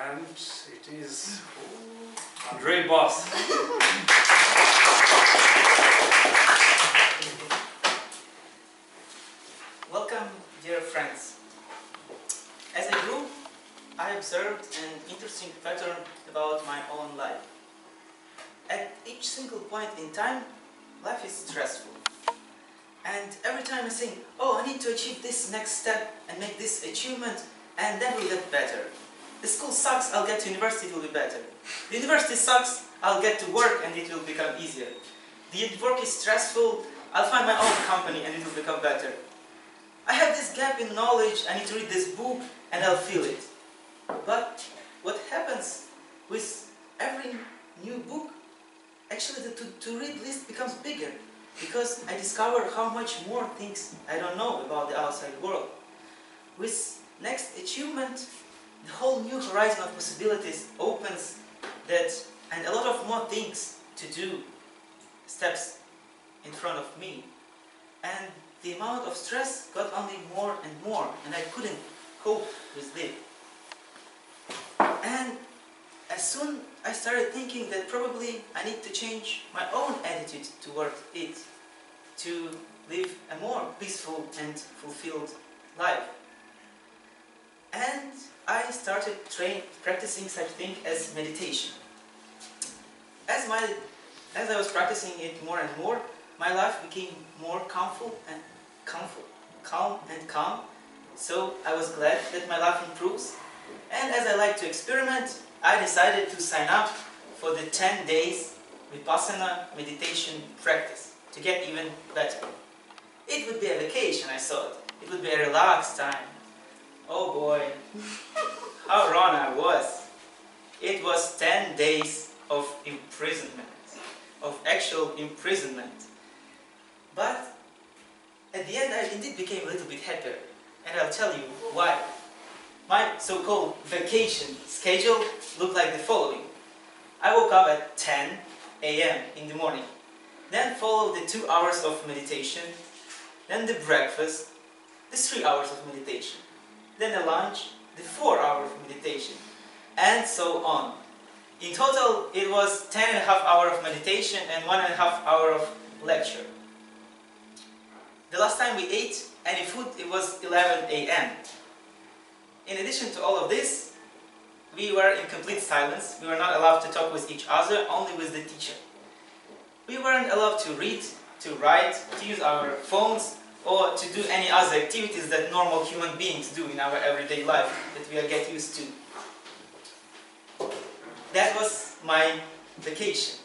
And it is Andriy boss. Welcome, dear friends. As I grew, I observed an interesting pattern about my own life. At each single point in time, life is stressful. And every time I think, oh, I need to achieve this next step and make this achievement, and then we'll get better. The school sucks, I'll get to university, it will be better. The university sucks, I'll get to work and it will become easier. The work is stressful, I'll find my own company and it will become better. I have this gap in knowledge, I need to read this book and I'll feel it. But what happens with every new book, actually the to-read list becomes bigger, because I discover how much more things I don't know about the outside world. With next achievement, the whole new horizon of possibilities opens, and a lot of more things to do steps in front of me. And the amount of stress got only more and more, and I couldn't cope with it. And as soon I started thinking that probably I need to change my own attitude toward it to live a more peaceful and fulfilled life. And I started practicing such thing as meditation. As I was practicing it more and more, my life became more calm and calm. So I was glad that my life improves. And as I like to experiment, I decided to sign up for the 10 days Vipassana meditation practice to get even better. It would be a vacation, I thought. It would be a relaxed time. Oh boy, how wrong I was. It was 10 days of imprisonment, of actual imprisonment. But at the end I indeed became a little bit happier, and I'll tell you why. My so-called vacation schedule looked like the following. I woke up at 10 AM in the morning, then followed the 2 hours of meditation, then the breakfast, the 3 hours of meditation, then the lunch, the 4 hours of meditation, and so on. In total, it was 10.5 hours of meditation and 1.5 hours of lecture. The last time we ate any food, it was 11 AM. In addition to all of this, we were in complete silence. We were not allowed to talk with each other, only with the teacher. We weren't allowed to read, to write, to use our phones, or to do any other activities that normal human beings do in our everyday life that we get used to. That was my vacation.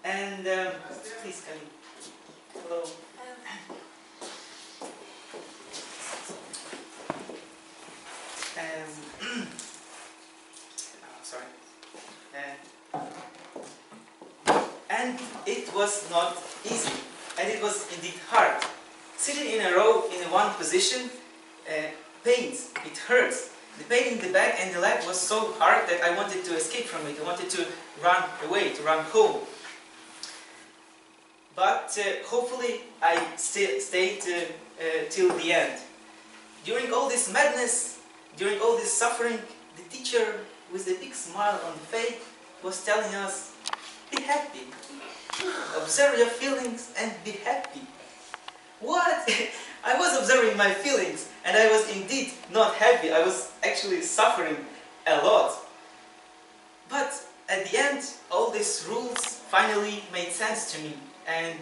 And please can you, hello. Sorry. And it was not easy, and it was indeed hard. Sitting in a row in one position pains, it hurts. The pain in the back and the leg was so hard that I wanted to escape from it. I wanted to run away, to run home. But hopefully I stayed till the end. During all this madness, during all this suffering, the teacher with a big smile on the face was telling us, be happy. Observe your feelings and be happy. What? I was observing my feelings and I was indeed not happy. I was actually suffering a lot. But at the end, all these rules finally made sense to me, and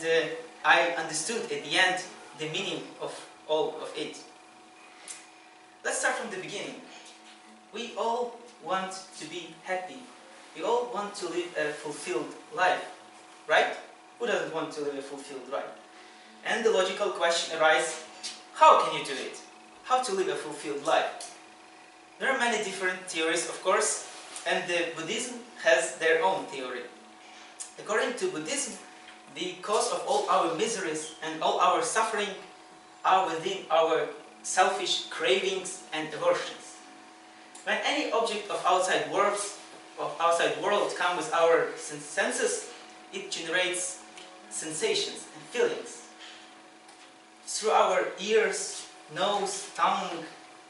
I understood at the end the meaning of all of it. Let's start from the beginning. We all want to be happy. We all want to live a fulfilled life, right? Who doesn't want to live a fulfilled life? And the logical question arises, how can you do it? How to live a fulfilled life? There are many different theories, of course, and Buddhism has their own theory. According to Buddhism, the cause of all our miseries and all our suffering are within our selfish cravings and aversions. When any object of outside world comes with our senses, it generates sensations and feelings. Through our ears, nose, tongue,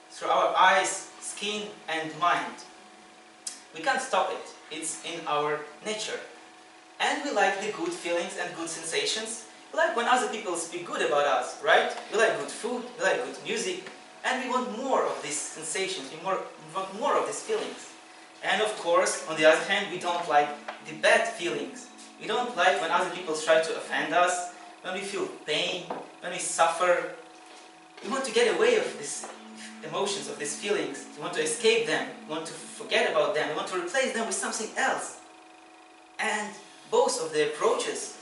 through our eyes, skin and mind. We can't stop it. It's in our nature. And we like the good feelings and good sensations. We like when other people speak good about us, right? We like good food, we like good music, and we want more of these sensations, we want more of these feelings. And of course, on the other hand, we don't like the bad feelings. We don't like when other people try to offend us, when we feel pain, when we suffer. We want to get away of these emotions, of these feelings. We want to escape them, we want to forget about them, we want to replace them with something else. And both of the approaches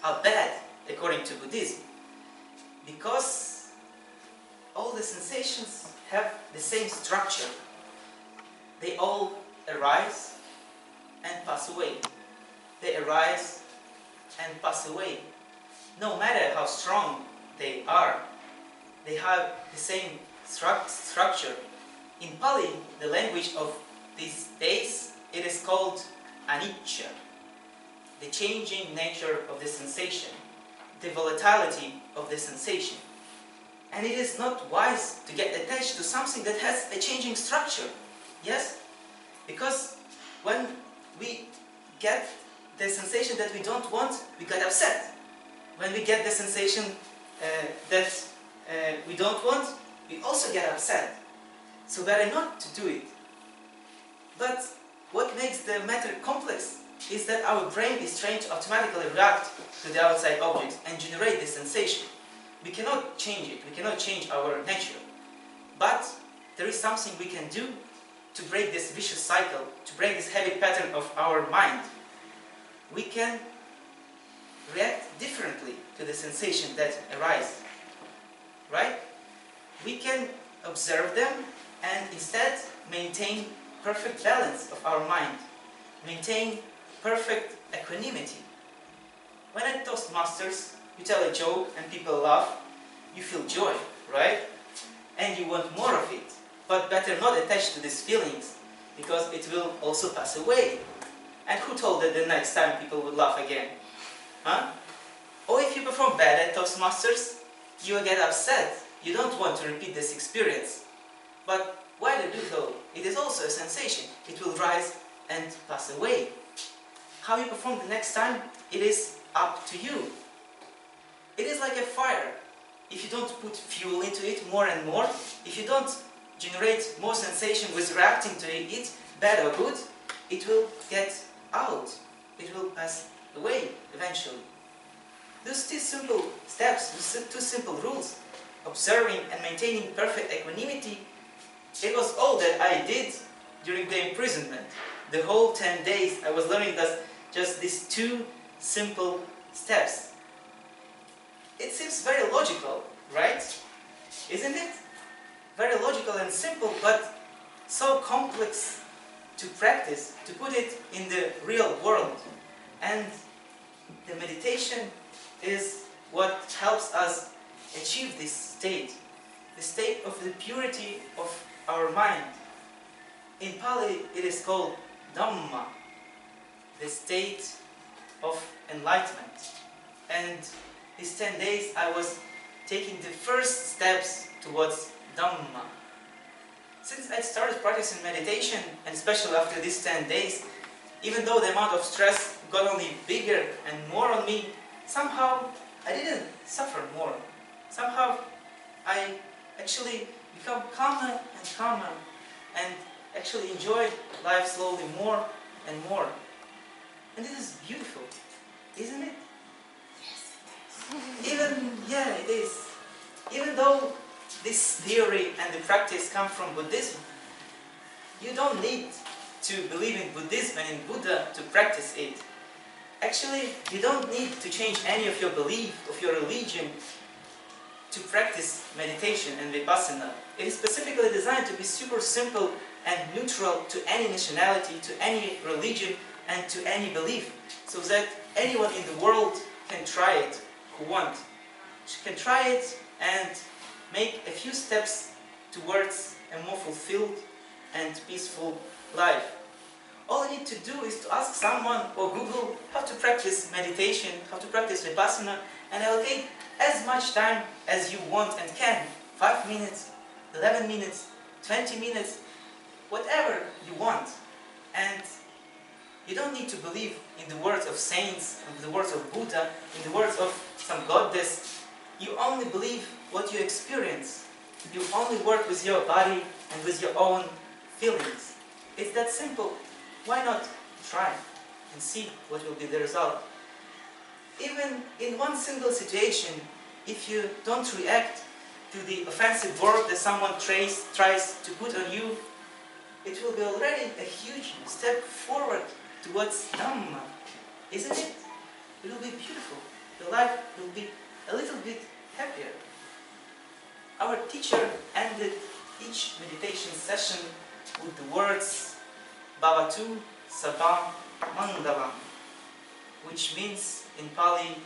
are bad, according to Buddhism, because all the sensations have the same structure. They all arise and pass away. They arise and pass away. No matter how strong they are, they have the same structure. In Pali, the language of these days, it is called anicca, the changing nature of the sensation, the volatility of the sensation. And it is not wise to get attached to something that has a changing structure. Yes? Because when we get the sensation that we don't want, we get upset. When we get the sensation that we don't want, we also get upset. So better not to do it. But what makes the matter complex is that our brain is trained to automatically react to the outside objects and generate this sensation. We cannot change it, we cannot change our nature. But there is something we can do to break this vicious cycle, to break this habit pattern of our mind. We can react differently to the sensation that arises. Right? We can observe them and instead maintain perfect balance of our mind. Maintain perfect equanimity. When at Toastmasters, you tell a joke and people laugh, you feel joy, right? And you want more of it. But better not attach to these feelings, because it will also pass away. And who told that the next time people would laugh again? Huh? Or if you perform bad at Toastmasters, you will get upset. You don't want to repeat this experience. But why do so? It is also a sensation. It will rise and pass away. How you perform the next time, it is up to you. It is like a fire. If you don't put fuel into it more and more, if you don't generate more sensation with reacting to it, bad or good, it will get out. It will pass away eventually. Those two simple steps, those two simple rules, observing and maintaining perfect equanimity, it was all that I did during the imprisonment. The whole 10 days I was learning just these two simple steps. It seems very logical, right? Isn't it? Very logical and simple, but so complex to practice, to put it in the real world. And the meditation is what helps us achieve this state, the state of the purity of our mind. In Pali, it is called Dhamma, the state of enlightenment. And these 10 days I was taking the first steps towards Dhamma. Since I started practicing meditation, and especially after these 10 days, even though the amount of stress got only bigger and more on me, somehow I didn't suffer more. Somehow I actually become calmer and calmer and actually enjoy life slowly more and more. And this is beautiful, isn't it? Yes, it is. Even though this theory and the practice come from Buddhism, you don't need to believe in Buddhism and in Buddha to practice it. Actually, you don't need to change any of your belief, of your religion, to practice meditation and vipassana. It is specifically designed to be super simple and neutral to any nationality, to any religion, and to any belief, so that anyone in the world can try it who wants. Can try it and make a few steps towards a more fulfilled and peaceful life. All you need to do is to ask someone or Google how to practice meditation, how to practice vipassana, and allocate as much time as you want and can. 5 minutes, 11 minutes, 20 minutes. You don't need to believe in the words of saints, in the words of Buddha, in the words of some goddess. You only believe what you experience. You only work with your body and with your own feelings. It's that simple. Why not try and see what will be the result? Even in one single situation, if you don't react to the offensive word that someone tries to put on you, it will be already a huge step forward towards Dhamma, isn't it? It will be beautiful. Your life will be a little bit happier. Our teacher ended each meditation session with the words Bhavatu Sabam Mangalam, which means in Pali,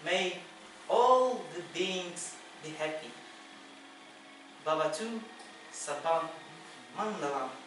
may all the beings be happy. Bhavatu Sabam Mangalam.